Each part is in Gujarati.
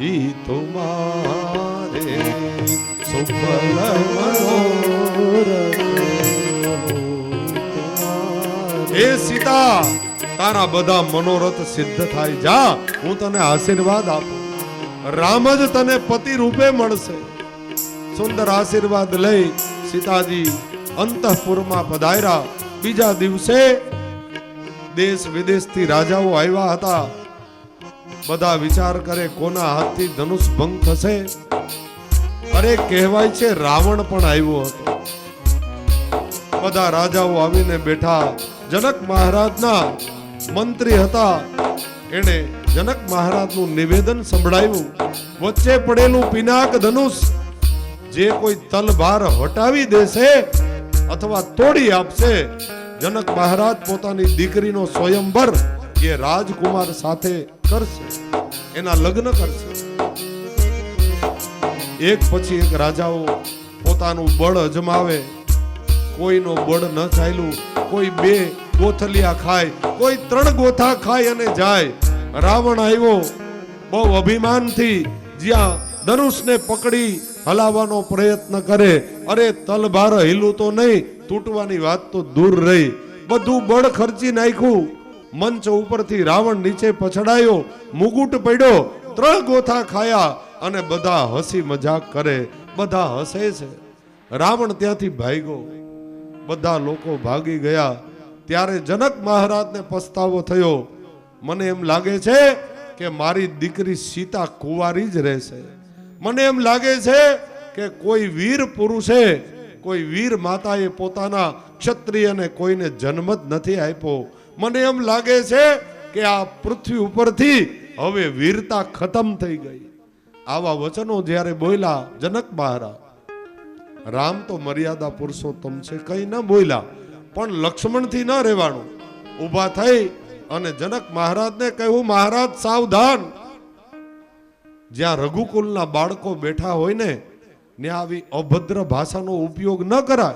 ઈ તુમારે સુફલ મનોરથ હે સીતા તારા બધા મનોરથ સિદ્ધ થાય જા હું તને આશીર્વાદ આપું રામ જ તને પતિ રૂપે મળશે સુંદર આશીર્વાદ લઈ સીતાજી અંતઃપુરમાં પધાર્યા બીજા દિવસે દેશ વિદેશથી રાજાઓ આવ્યા હતા બધા વિચાર કરે કોના હાથથી ધનુષ ભંગ થશે અરે કહેવાય છે રાવણ પણ આવ્યો હતો બધા રાજાઓ આવીને બેઠા જનક મહારાજના મંત્રી હતા એને જનક મહારાજનું નિવેદન સંભળાવ્યું વચ્ચે પડેલું પિનાક ધનુષ જે કોઈ તલવાર હટાવી દેશે અથવા તોડી આપશે જનક મહારાજ પોતાની દીકરીનો સ્વયંવર એ રાજકુમાર સાથે કરશે એના લગ્ન કરશે એક પછી એક રાજાઓ પોતાનું બળ અજમાવે કોઈનો બળ ન ચાલ્યું કોઈ બે ગોથલિયા ખાય કોઈ 3 ગોથા ખાય અને જાય રાવણ આવ્યો બહુ અભિમાનથી જ્યાં ધનુષને પકડી હલાવવાનો પ્રયત્ન કરે અરે તલભાર હિલું તો નહીં તૂટવાની વાત તો દૂર રહી બધું બળ ખર્ચી નાખ્યું મંચ ઉપરથી રાવણ નીચે પછડાયો મુગુટ પડ્યો 3 ગોથા ખાયા અને બધા હસી મજાક કરે બધા હસે છે રાવણ ત્યાંથી ભાગ્યો બધા લોકો ભાગી ગયા ત્યારે જનક મહારાજને પસ્તાવો થયો મને એમ લાગે છે કે મારી દીકરી સીતા કુંવારી જ રહેશે મને એમ લાગે છે કે કોઈ વીર પુરુષે કોઈ વીર માતાએ પોતાના ક્ષત્રિયને કોઈને જન્મ જ નથી આપ્યો મને એમ લાગે છે કે આ પૃથ્વી ઉપરથી હવે વીરતા ખતમ થઈ ગઈ આવા વચનો જ્યારે બોલ્યા જનક મહારાજ રામ તો મર્યાદા પુરુષોત્તમ છે કઈ ન બોલ્યા પણ લક્ષ્મણથી ન રહેવાનું ઊભા થઈ અને જનક મહારાજને કહ્યું મહારાજ સાવધાન જ્યાં રઘુકુલના બાળકો બેઠા હોય ને ત્યાં આવી અભદ્ર ભાષાનો ઉપયોગ ન કરાય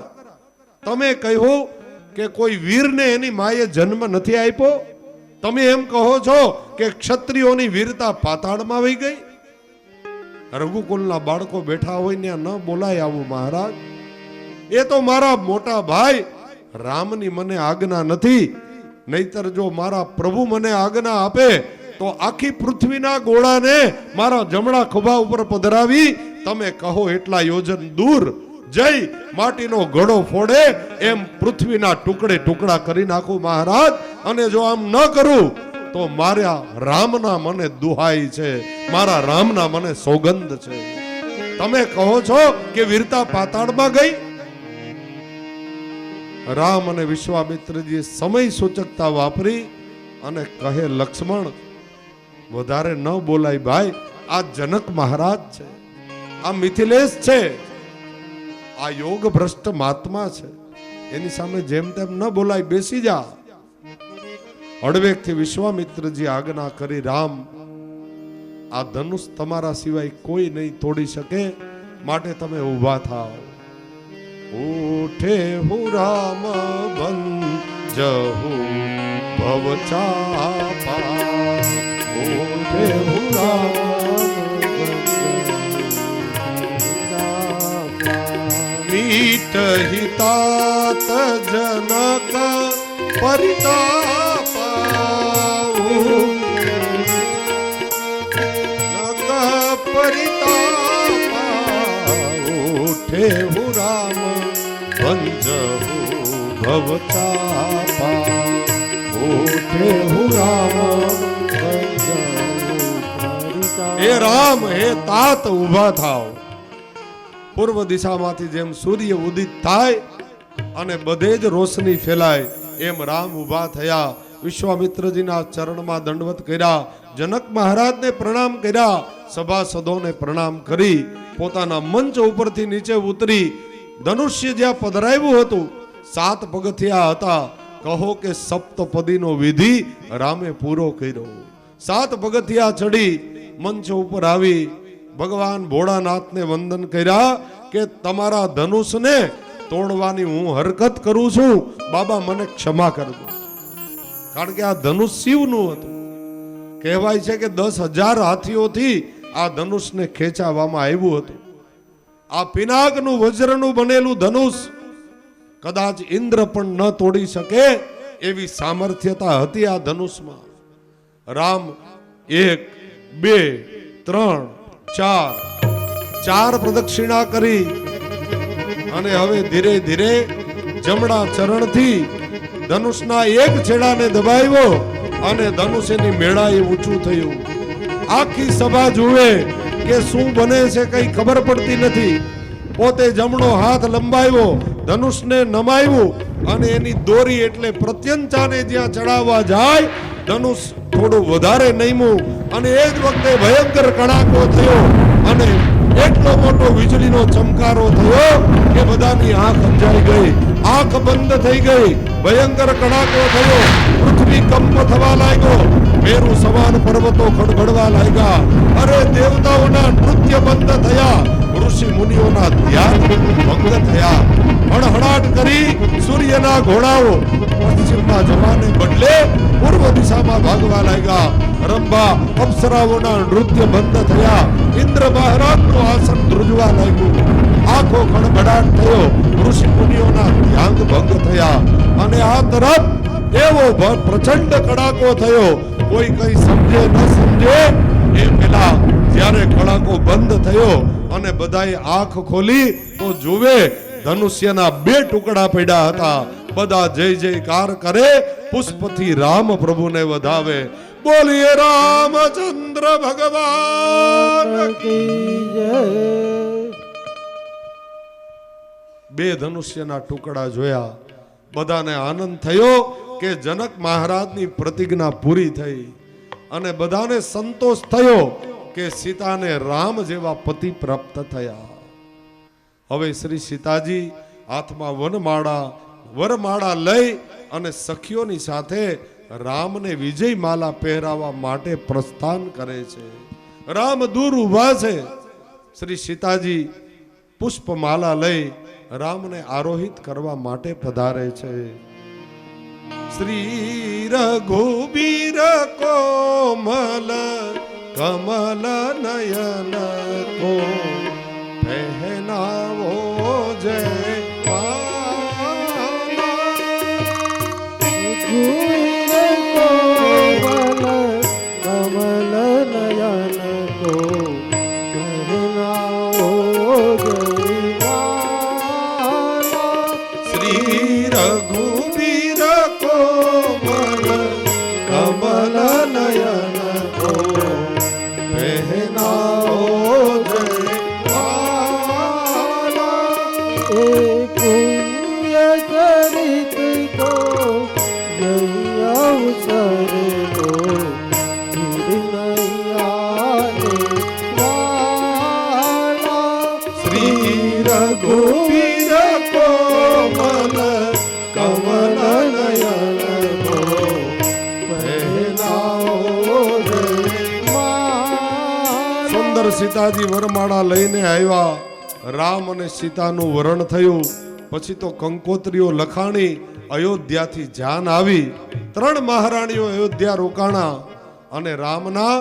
તમે કહ્યું કે કોઈ વીરને એની માએ જન્મ નથી આપ્યો તમે એમ કહો છો કે ક્ષત્રિયોની વીરતા પાતાળમાં વહી ગઈ રઘુકુલના બાળકો બેઠા હોય ને ન બોલાય આવું મહારાજ એ તો મારા મોટા ભાઈ રામની મને આજ્ઞા નથી નહીતર જો મારા પ્રભુ મને આજ્ઞા આપે તો આખી પૃથ્વીના ગોળાને મારા જમણા ખભા ઉપર પધરાવી તમે કહો એટલા યોજન દૂર જઈ માટીનો ઘડો ફોડે એમ પૃથ્વીના ટુકડે ટુકડા કરી નાખું મહારાજ અને જો આમ ન કરું તો મારા રામના મને દુહાઈ છે મારા રામના મને સોગંદ છે તમે કહો છો કે વીરતા પાતાળમાં ગઈ રામ અને વિશ્વામિત્રજી સમય સૂચકતા વાપરી અને કહે લક્ષ્મણ વધારે ન બોલાય ભાઈ આ જનક મહારાજ છે આ મિથિલેશ છે આ યોગ ભ્રષ્ટ મહાત્મા છે એની સામે જેમ તેમ ન બોલાય બેસી જા હળવેકથી વિશ્વામિત્રજી આજ્ઞા કરી રામ આ ધનુષ તમારા સિવાય કોઈ નહીં તોડી શકે માટે તમે ઊભા થાઓ ઉઠે હું રામ બંજહુ ભવ ચાપા ઉઠે હું મીટ હિતાત જનક પરિતાપા નક પરિતાપા ઉઠે હું રામ બંજહુ ભવ ચાપા ઉઠે હું રામ હે રામ હે તાત ઉભા થાઓ પૂર્વ દિશામાંથી જેમ સૂર્ય ઉદિત થાય અને બધે જ રોશની ફેલાય એમ રામ ઉભા થયા વિશ્વામિત્રજીના ચરણમાં દંડવત કર્યા જનક મહારાજને પ્રણામ કર્યા સભાસદોને પ્રણામ કરી પોતાના મંચ ઉપરથી નીચે ઉતરી ધનુષ્ય જ્યાં પધરાવ્યું હતું 7 પગથિયા હતા કહો કે સપ્તપદીનો વિધિ રામે પૂરો કર્યો 7 પગથિયા ચડી મંચ ઉપર આવી ભગવાન ભોળાનાથને વંદન કર્યા કે તમારા ધનુષને તોડવાની હું હરકત કરું છું બાબા મને ક્ષમા કરજો કારણ કે આ ધનુષ શિવનું હતું કહેવાય છે કે 10,000 હાથીઓથી આ ધનુષને ખેંચાવવામાં આવ્યું હતું. આ પિનાકનું વજ્રનું બનેલું ધનુષ કદાચ ઇન્દ્ર પણ ન તોડી શકે એવી સામર્થ્યતા હતી આ ધનુષમાં. રામ 1 2 3 4 પ્રદક્ષિણા કરી અને હવે ધીરે ધીરે જમણા ચરણથી ધનુષના એક છેડાને દબાવ્યો અને ધનુષ એની મેળાએ ઊંચું થયું. આખી સભા જુએ કે શું બને છે કઈ ખબર પડતી નથી. પોતે જમણો હાથ લંબાવ્યો, ધનુષને નમાવ્યું અને એની દોરી એટલે પ્રત્યંચાને જ્યાં ચડાવવા જાય ધનુષ થોડું વધારે નમ્યું અને એ જ વખતે ભયંકર કડાકો થયો અને એટલો મોટો વીજળીનો ચમકારો થયો કે બધાની આંખ અંજાઈ ગઈ, આંખ બંધ થઈ ગઈ. ભયંકર કડાકો થયો, પૃથ્વી કંપ થવા લાગ્યો, મેરુ સમાન પર્વતો ખડખડવા લાગ્યા. અરે દેવતાઓના નૃત્ય બંધ થયા, ઋષિ મુનિઓના ધ્યાન ભંગ થયા. હણહણાટ કરી સૂર્યના ઘોડાઓ પશ્ચિમમાં જવાને બદલે પૂર્વ દિશામાં ભાગવા લાગ્યા. રંભા અપ્સરાઓના નૃત્ય બંધ થયા. ઇન્દ્ર મહારાજનું આસન ધ્રુજવા લાગ્યું. આંખો ખડખડાટ થયો, ઋષિ મુનિઓના ધ્યાન ભંગ થયા. અને આ તરફ એવો પ્રચંડ કડાકો થયો, કોઈ કઈ સમજે ન સમજે એ પેલા જ્યારે કડાકો બંધ થયો અને બધાએ આંખ ખોલી તો જુએ ધનુષ્યના 2 ટુકડા પડ્યા હતા. બધા જય જયકાર કરે, પુષ્પથી રામ પ્રભુને વધાવે. બોલીએ રામચંદ્ર ભગવાન કી જય. 2 ધનુષ્યના ટુકડા જોયા, બધાને આનંદ થયો કે જનક મહારાજની પ્રતિજ્ઞા પૂરી થઈ અને બધાને સંતોષ થયો કે સીતાને રામ જેવા પતિ પ્રાપ્ત થયા. હવે શ્રી સીતાજી હાથમાં વરમાળા લઈ અને સખીઓની સાથે રામને વિજય માલા પહેરાવવા માટે પ્રસ્થાન કરે છે. રામ દૂર ઊભા છે. શ્રી સીતાજી પુષ્પમાલા લઈ રામને આરોહિત કરવા માટે પધારે છે. શ્રી રઘુબીર કોમલ કમલ નયન કો પહેનાવો જય સીતાજી વરમાળા લઈને આવ્યા. રામ અને સીતાનું વરણ થયું. પછી તો કંકોત્રીઓ લખાણી અયોધ્યાથી જાન આવી. 3 મહારાણીઓ અયોધ્યા રોકાણા અને રામના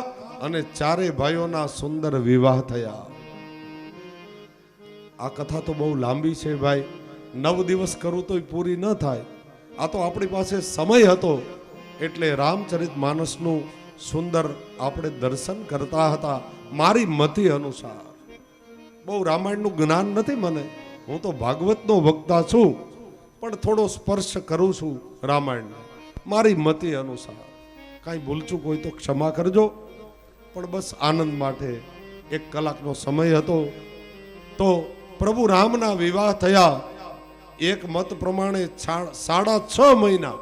અને 4 ભાઈઓના સુંદર વિવાહ થયા. આ કથા તો બહુ લાંબી છે ભાઈ, 9 દિવસ કરું તોય પૂરી ન થાય. આ તો આપણી પાસે સમય હતો એટલે રામચરિત માનસનું સુંદર આપણે દર્શન કરતા હતા. મારી મતિ અનુસાર બહુ રામાયણનું જ્ઞાન નથી મને, હું તો ભાગવતનો વક્તા છું, પણ થોડો સ્પર્શ કરું છું રામાયણનો મારી મતિ અનુસાર. કાંઈ ભૂલચૂક હોય તો ક્ષમા કરજો, પણ બસ આનંદ માટે 1 કલાકનો સમય હતો. તો પ્રભુ રામના વિવાહ થયા. એક મત પ્રમાણે 6.5 મહિના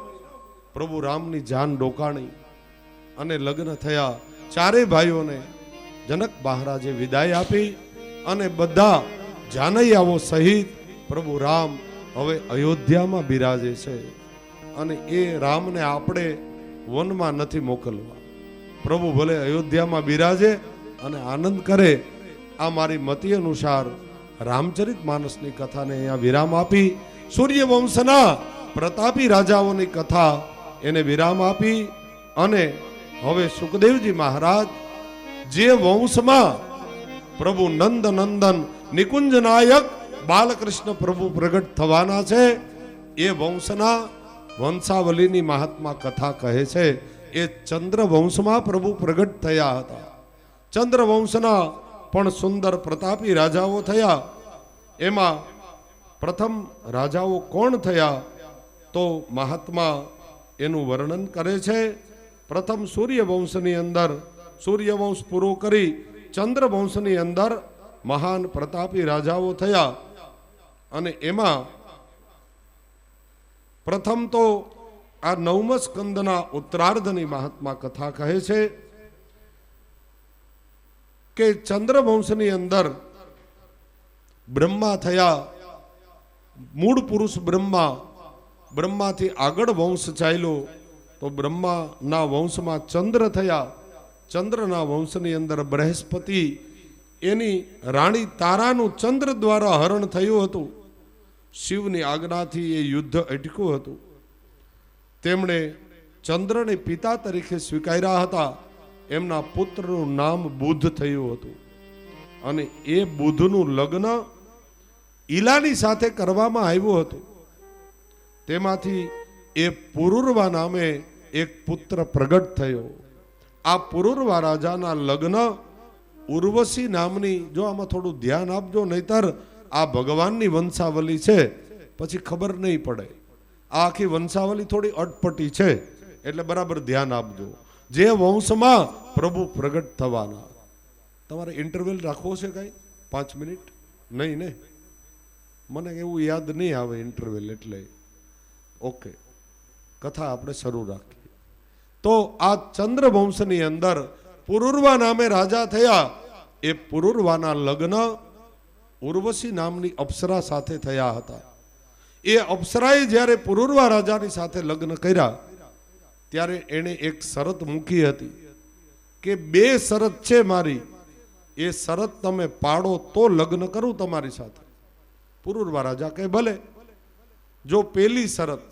પ્રભુ રામની જાન ડોકાણી અને લગ્ન થયા. 4 ભાઈઓને જનક મહારાજે વિદાય આપી અને બધા જાનૈયાઓ સહિત પ્રભુ રામ હવે અયોધ્યામાં બિરાજે છે. અને એ રામને આપણે વનમાં નથી મોકલવા. પ્રભુ ભલે અયોધ્યામાં બિરાજે અને આનંદ કરે. આ મારી મતિ અનુસાર રામચરિત માનસની કથાને અહીંયા વિરામ આપી, સૂર્યવંશના પ્રતાપી રાજાઓની કથા એને વિરામ આપી અને હવે સુખદેવજી મહારાજ જે વંશમાં પ્રભુ નંદ નંદન નિકુંજ નાયક બાલકૃષ્ણ પ્રભુ પ્રગટ થવાના છે, એ વંશના વંશાવલીની મહાત્મા કથા કહે છે. એ ચંદ્ર વંશમાં પ્રભુ પ્રગટ થયા હતા. ચંદ્ર વંશના પણ સુંદર પ્રતાપી રાજાઓ થયા. એમાં પ્રથમ રાજાઓ કોણ થયા તો મહાત્મા એનું વર્ણન કરે છે. પ્રથમ સૂર્યવંશની અંદર સૂર્યવંશ પૂરો કરી ચંદ્રવંશની અંદર મહાન પ્રતાપી રાજાઓ થયા. અને એમાં પ્રથમ તો આ 9મ સ્કંદના ઉત્તરાર્ધની મહાત્મા કથા કહે છે કે ચંદ્રવંશની અંદર બ્રહ્મા થયા. મૂળ પુરુષ બ્રહ્માથી આગળ વંશ ચાલ્યો તો બ્રહ્માના વંશમાં ચંદ્ર થયા. ચંદ્રના વંશની અંદર બૃહસ્પતિ, એની રાણી તારાનું ચંદ્ર દ્વારા હરણ થયું હતું. શિવની આજ્ઞાથી એ યુદ્ધ અટક્યું હતું. તેમણે ચંદ્રને પિતા તરીકે સ્વીકાર્યા હતા. એમના પુત્રનું નામ બુધ થયું હતું. અને એ બુધનું લગ્ન ઈલાની સાથે કરવામાં આવ્યું હતું. તેમાંથી એ પુરુરવા નામે એક પુત્ર પ્રગટ થયો. આ પુરુરવા રાજાના લગ્ન ઉર્વશી નામની, જો આમાં થોડું ધ્યાન આપજો, નહીતર આ ભગવાનની વંશાવલી છે પછી ખબર નહીં પડે. આ આખી વંશાવલી થોડી અટપટી છે, એટલે બરાબર ધ્યાન આપજો. જે વંશમાં પ્રભુ પ્રગટ થવાના. તમારે ઇન્ટરવેલ રાખવો છે કાંઈ 5 મિનિટ? નહીં ને, મને એવું યાદ નહીં આવે ઇન્ટરવેલ, એટલે ઓકે, કથા આપણે શરૂ રાખીએ. તો આ ચંદ્રવંશની અંદર પુરુરવા નામે રાજા થયા. એ પુરુરવાના લગ્ન ઉર્વશી નામની અપ્સરા સાથે થયા હતા. એ અપ્સરાએ જ્યારે પુરુરવા રાજાની સાથે લગ્ન કર્યા ત્યારે એણે એક શરત મૂકી હતી કે 2 શરત છે મારી, એ શરત તમે પાડો તો લગ્ન કરું તમારી સાથે. પુરુરવા રાજા કહે ભલે. જો પેલી શરત,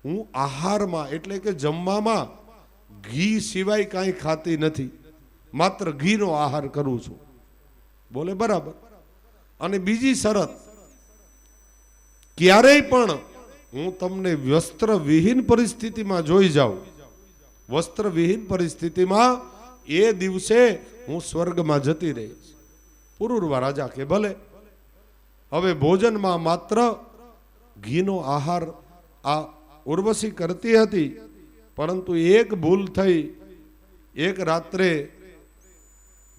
હું આહારમાં એટલે કે જમવામાં ઘી સિવાય કાંઈ ખાતી નથી, માત્ર ઘીનો આહાર કરું છું. બોલે બરાબર. અને બીજી શરત, ક્યારેય પણ હું તમને વસ્ત્રવિહીન પરિસ્થિતિમાં જોઈ જાઉં, વસ્ત્રવિહીન પરિસ્થિતિમાં એ દિવસે હું સ્વર્ગમાં જતી રહીશ. પુરુરવા રાજા કે ભલે. હવે ભોજનમાં માત્ર ઘીનો આહાર આ ઉર્વશી કરતી હતી, પરંતુ એક ભૂલ થઈ. એક રાત્રે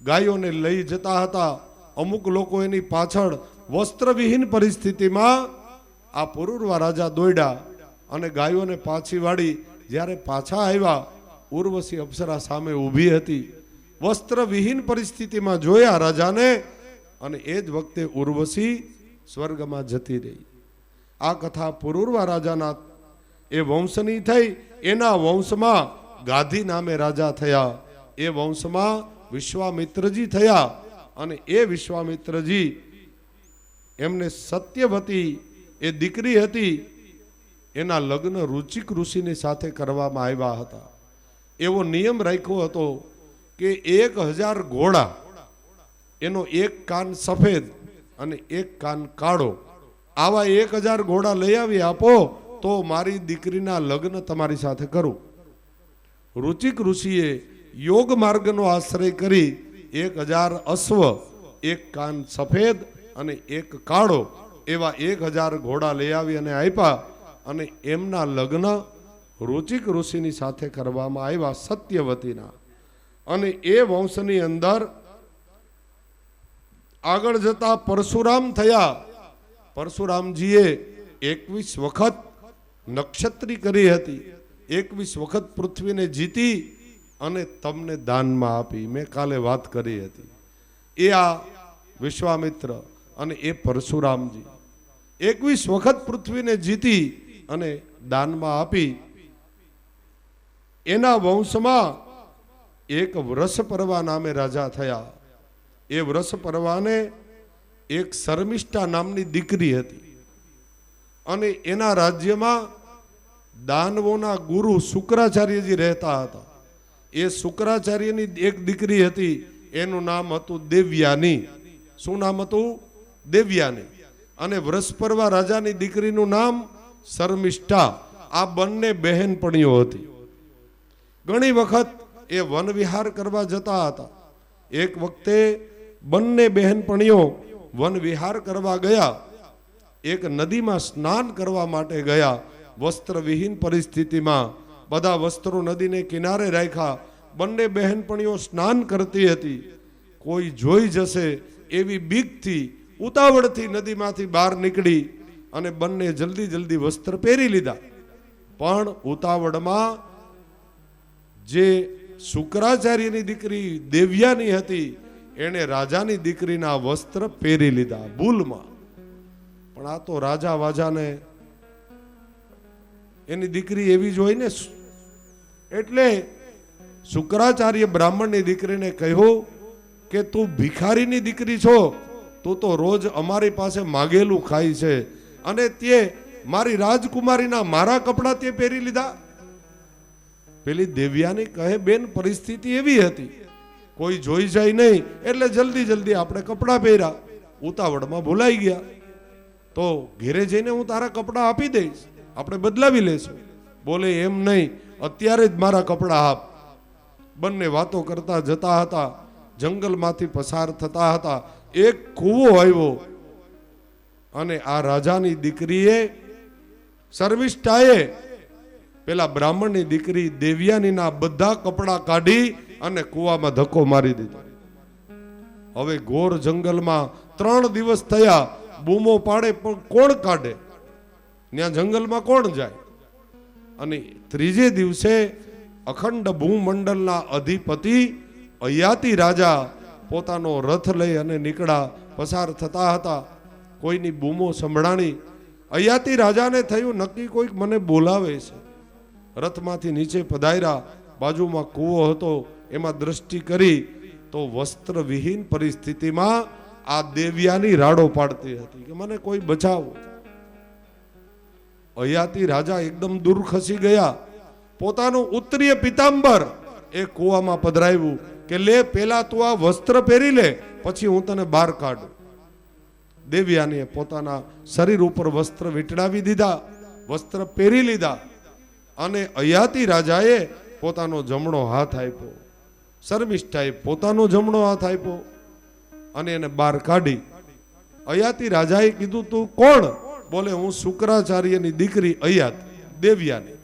ગાયોને લઈ જતા હતા. અમુક લોકો એની પાછળ વસ્ત્રવિહીન પરિસ્થિતિમાં આ પુરુરવા રાજા દોડ્યા અને ગાયોને પાછી વાળી. જ્યારે પાછા આવ્યા, ઉર્વશી અપ્સરા સામે ઊભી હતી. વસ્ત્રવિહીન પરિસ્થિતિમાં જોયા રાજાને, અને એ જ વખતે ઉર્વશી સ્વર્ગમાં જતી રહી. આ કથા પુરુરવા રાજાના એ વંશની થઈ. એના વંશમાં ગાધી નામે રાજા થયા. એ વંશમાં વિશ્વામિત્રજી થયા. અને એ વિશ્વામિત્રજી, એમને સત્યવતી એ દીકરી હતી, એના લગ્ન રુચિક ઋષિની સાથે કરવામાં આવ્યા હતા. એવો નિયમ રાખ્યો હતો કે 1000 ઘોડા, એનો એક કાન સફેદ અને એક કાન કાળો, આવા 1000 ઘોડા લઈ આવી આપો તો મારી દીકરીના લગ્ન તમારી સાથે કરું. રુચિક ઋષિએ યોગ માર્ગનો આશ્રય કરી 1000 અશ્વ, એક કાન સફેદ અને એક કાળો, એવા 1000 ઘોડા લઈ આવી અને આપ્યા. અને એમના લગ્ન રુચિક ઋષિની સાથે કરવામાં આવ્યા, સત્યવતીના. અને એ વંશની અંદર આગળ જતા પરશુરામ થયા. પરશુરામજીએ 21 વખત નક્ષત્રી કરી હતી. 21 વખત પૃથ્વીને જીતી અને તમને દાનમાં આપી. મેં કાલે વાત કરી હતી. એ આ વિશ્વામિત્ર અને એ પરશુરામજી 21 વખત પૃથ્વીને જીતી અને દાનમાં આપી. એના વંશમાં એક વ્રસપર્વા નામે રાજા થયા. એ વ્રસપર્વાને એક શર્મિષ્ઠા નામની દીકરી હતી. અને એના રાજ્યમાં દાનવોના ગુરુ શુક્રાચાર્યજી રહેતા હતા. એ શુક્રાચાર્યની એક દીકરી હતી. એનું નામ હતું દેવયાની. શું નામ હતું? દેવયાની. અને વૃષપર્વા રાજાની દીકરીનું નામ શર્મિષ્ઠા. આ બંને બહેનપણીઓ હતી. ઘણી વખત એ વન વિહાર કરવા જતા હતા. એક વખતે બંને બહેનપણીઓ વન વિહાર કરવા ગયા. એક નદીમાં સ્નાન કરવા માટે ગયા. વસ્ત્રવિહીન પરિસ્થિતિમાં બધા વસ્ત્રો નદીને કિનારે રાખ્યા. બંને બહેનપણીઓ સ્નાન કરતી હતી. કોઈ જોઈ જશે એવી બીકથી ઉતાવળથી નદીમાંથી બહાર નીકળી અને બંને જલ્દી જલ્દી વસ્ત્ર પહેરી લીધા. પણ ઉતાવળમાં જે શુક્રાચાર્યની દીકરી દેવયાની હતી એણે રાજાની દીકરીના વસ્ત્ર પહેરી લીધા ભૂલમાં. પણ આ તો રાજા વાજાને એની દીકરી એવી જ હોય ને, એટલે શુક્રાચાર્ય બ્રાહ્મણની દીકરીને કહ્યું કે તું ભિખારીની દીકરી છો, તું તો રોજ અમારી પાસે માગેલું ખાય છે અને તે મારી રાજકુમારીના મારા કપડા તે પહેરી લીધા. પેલી દેવયાની કહે બેન પરિસ્થિતિ એવી હતી, કોઈ જોઈ જાય નહીં એટલે જલ્દી જલ્દી આપણે કપડા પહેર્યા, ઉતાવળમાં ભૂલાઈ ગયા. તો ઘેરે જઈને હું તારા કપડા આપી દઈશ, આપણે બદલાવી લેશું. બોલે એમ નહીં, અત્યારે જ મારા કપડા આપ. બંને વાતો કરતા જતા હતા. જંગલમાંથી પસાર થતા હતા. એક કૂવો આવ્યો અને આ રાજાની દીકરીએ શર્મિષ્ઠાએ પેલા બ્રાહ્મણની દીકરી દેવયાનીના બધા કપડા કાઢી અને કૂવામાં ધક્કો મારી દીધો. હવે ઘોર જંગલમાં 3 દિવસ થયા. બૂમો પાડે પણ કોણ કાઢે? ત્યાં જંગલમાં કોણ જાય? અને 3જે દિવસે અખંડ ભૂમંડળના અધિપતિ અયાતિ રાજા પોતાનો રથ લઈ અને નીકળ્યા. પસાર થતા હતા. કોઈની બૂમો સંભળાણી. અયાતિ રાજાને થયું નક્કી કોઈક મને બોલાવે છે. રથમાંથી નીચે પધાર્યા. બાજુમાં કૂવો હતો, એમાં દ્રષ્ટિ કરી તો વસ્ત્રવિહીન પરિસ્થિતિમાં આ દેવયાની રાડો પાડતી હતી કે મને કોઈ બચાવો. અયાતિ રાજા એકદમ દૂર ખસી ગયા. પોતાનું ઉત્તરીય પિતાંબર એ કૂવામાં પધરાવ્યું કે લે પેલા તું આ વસ્ત્ર પહેરી લે, પછી હું તને બહાર કાઢું. દેવયાનીએ પોતાના શરીર ઉપર વસ્ત્ર વીંટળાવી દીધા, વસ્ત્ર પહેરી લીધા અને અયાતિ રાજાએ પોતાનો જમણો હાથ આપ્યો, શર્મિષ્ઠાએ પોતાનો જમણો હાથ આપ્યો અને એને બહાર કાઢી. અયાતિ રાજાએ કીધું તું કોણ? બોલે હું શુક્રાચાર્યની દીકરી અયાત દેવયાની.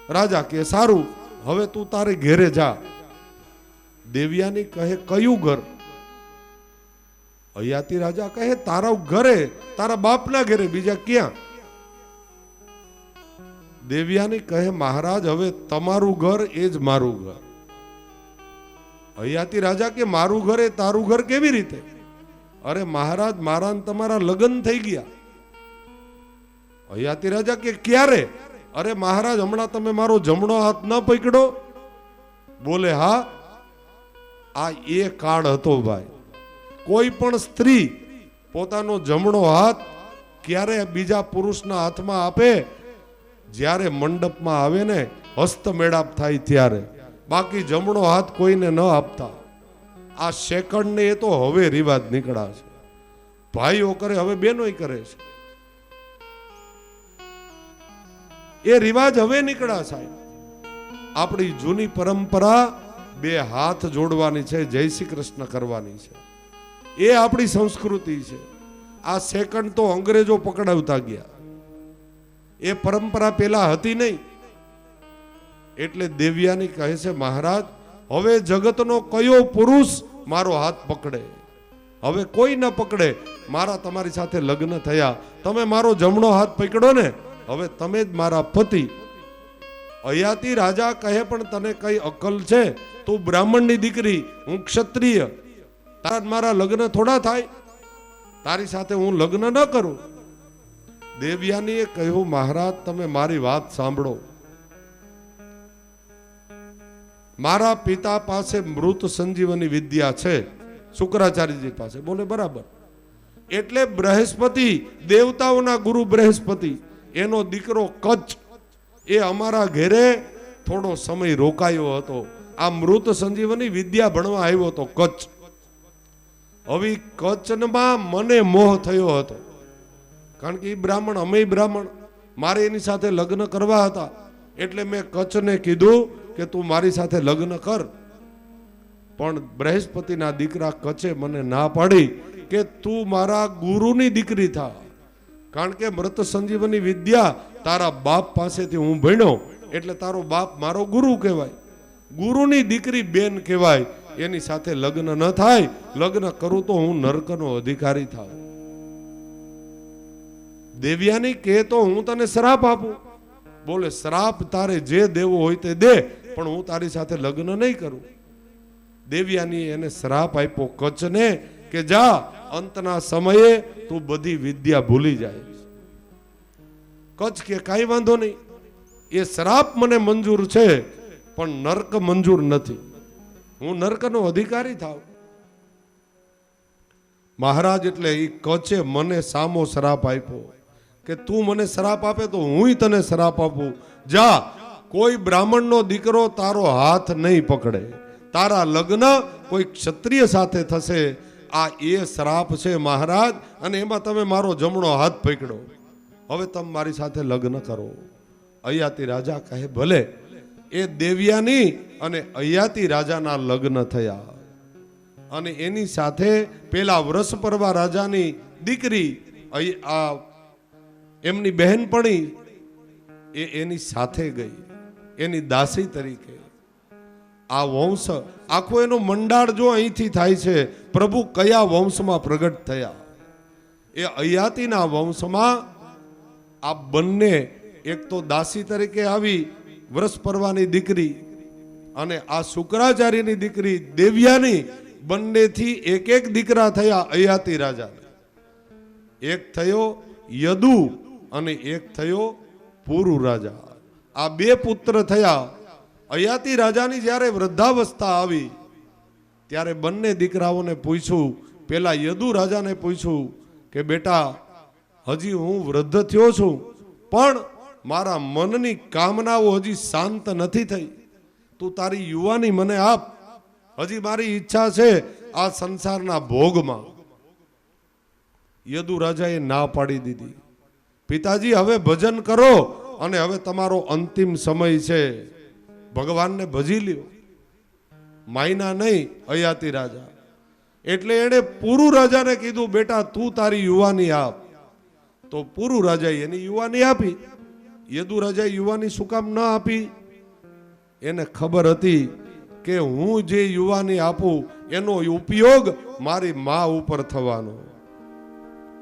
રાજા કે સારું, હવે તું તારે ઘેરે જા. દેવયાની કહે કયું ઘર? અયાતિ રાજા કહે તારા ઘરે, તારા બાપના ઘરે, બીજા ક્યાં? દેવયાની કહે મહારાજ હવે તમારું ઘર એ જ મારું ઘર. અયાતિ રાજા કે મારું ઘર એ તારું ઘર કેવી રીતે? અરે મહારાજ મારા તમારા લગ્ન થઈ ગયા. અયાતિ રાજા કે ક્યારે? અરે મહારાજ હમણાં તમે મારો જમણો હાથ ન પકડો? બોલે હા, આ એ કાળ હતો ભાઈ. કોઈ પણ સ્ત્રી પોતાનો જમણો હાથ ક્યારે બીજા પુરુષના હાથમાં આપે? જ્યારે મંડપમાં આવે ને હસ્તમેળાપ થાય ત્યારે, બાકી જમણો હાથ કોઈને ન આપતા. આ સેકન્ડ ને એ તો હવે રિવાજ નીકળ્યા છે. ભાઈઓ કરે, હવે બહેનોય કરે છે. એ રિવાજ હવે નીકળ્યા સાહેબ. આપણી જૂની પરંપરા 2 હાથ જોડવાની છે, જય શ્રી કૃષ્ણ કરવાની છે. એ આપણી સંસ્કૃતિ છે. આ સેકન્ડ તો અંગ્રેજો પકડાવતા ગયા. એ પરંપરા પેલા હતી નહીં. એટલે દેવયાની કહે છે મહારાજ હવે જગતનો કયો પુરુષ મારો હાથ પકડે? હવે કોઈ ન પકડે. મારા તમારી સાથે લગ્ન થયા, તમે મારો જમણો હાથ પકડો ને, હવે તમે જ મારા પતિ. અયાતિ રાજા કહે પણ તને કઈ અકલ છે? તું બ્રાહ્મણની દીકરી, હું ક્ષત્રિય, તારા મારા લગ્ન થોડા થાય? તારી સાથે હું લગ્ન ન કરું. દેવયાનીએ કહ્યું મહારાજ તમે મારી વાત સાંભળો. મારા પિતા પાસે મૃત સંજીવની વિદ્યા છે, શુક્રાચાર્યજી પાસે. બોલે બરાબર. એટલે બૃહસ્પતિ, દેવતાઓના ગુરુ બૃહસ્પતિ, એનો દીકરો કચ્છ એ અમારા ઘરે થોડો સમય રોકાયો હતો. આ મૃત સંજીવની વિદ્યા ભણવા આવ્યો હતો કચ્છ. હવે કચ્છમાં મને મોહ થયો હતો, કારણ કે એ બ્રાહ્મણ, અમે બ્રાહ્મણ, મારે એની સાથે લગ્ન કરવા હતા. એટલે મેં કચ્છને કીધું કે તું મારી સાથે લગ્ન કર. પણ બૃહસ્પતિના દીકરા કચ્છે મને ના પાડી કે તું મારા ગુરુની દીકરી થા, કારણ કે મૃત સંજીવની વિદ્યા તારા બાપ પાસેથી હું ભણ્યો, એટલે તારો બાપ મારો ગુરુ કહેવાય, ગુરુની દીકરી બેન કહેવાય. એની સાથે લગ્ન ન થાય, લગ્ન કરું તો હું નરકનો અધિકારી થાવ. દેવ્યાની કે તો હું તને શ્રાપ આપું. બોલે શ્રાપ તારે જે દેવો હોય તે દે, પણ હું તારી સાથે લગ્ન નહીં કરું. દેવ્યાની એને શ્રાપ આપ્યો કચ્છને કે જા, અંતના સમયે તું બધી વિદ્યા ભૂલી જાય. કચ્છ કે કાંઈ વાંધો નહીં, એ શ્રાપ મને મંજૂર છે, પણ નરક મંજૂર નથી, હું નરકનો અધિકારી થાવ. મહારાજ એટલે એ કચ્છે મને સામો શ્રાપ આપ્યો કે તું મને શ્રાપ આપે તો હું તને શ્રાપ આપું. જા, કોઈ બ્રાહ્મણનો દીકરો તારો હાથ નહીં પકડે, તારા લગ્ન કોઈ ક્ષત્રિય સાથે થશે. આ એ શ્રાપ છે મહારાજ, અને એમાં તમે મારો જમણો હાથ પકડો. હવે તમે મારી સાથે લગ્ન કરો. અયાતિ રાજા કહે ભલે. એ દેવ્યાની અને અયાતિ રાજાના લગ્ન થયા, અને એની સાથે પેલા વૃષપર્વા રાજાની દીકરી એમની બહેનપણી એની સાથે ગઈ, એની દાસી તરીકે. આ વંશ આખો એનો મંડાળ જો અહીંથી થાય છે, પ્રભુ કયા વંશમાં પ્રગટ થયા. એ અયાતિના વંશમાં આ બંને, એક તો દાસી તરીકે આવી વૃષપર્વાની દીકરી, અને આ શુક્રાચાર્યની દીકરી દેવ્યાની, બંનેથી એક એક દીકરા થયા અયાતિ રાજા. એક થયો યદુ અને એક થયો પુરુ રાજા. આ બે પુત્ર થયા. અયાતિ રાજાની જ્યારે વૃદ્ધાવસ્થા આવી ત્યારે બંને દીકરાઓને પૂછ્યું, પેલા યદુ રાજાને પૂછ્યું કે બેટા, હજી હું વૃદ્ધ થયો છું, પણ મારા મનની કામનાઓ હજી શાંત નથી થઈ, તું તારી યુવાની મને આપ, હજી મારી ઈચ્છા છે આ સંસારના ભોગમાં. યદુ રાજાએ ના પાડી દીધી. પિતાજી હવે ભજન કરો, અને હવે તમારો અંતિમ સમય છે, ભગવાનને ભજી લ્યો. માયના નહીં અયાતિ રાજા. એટલે એણે પુરુ રાજાને કીધું બેટા તું તારી યુવાની આપ. તો પુરુ રાજાએ એની યુવાની આપી. યદુ રાજાએ યુવાની શું કામ ન આપી? એને ખબર હતી કે હું જે યુવાની આપું એનો ઉપયોગ મારી મા ઉપર થવાનો,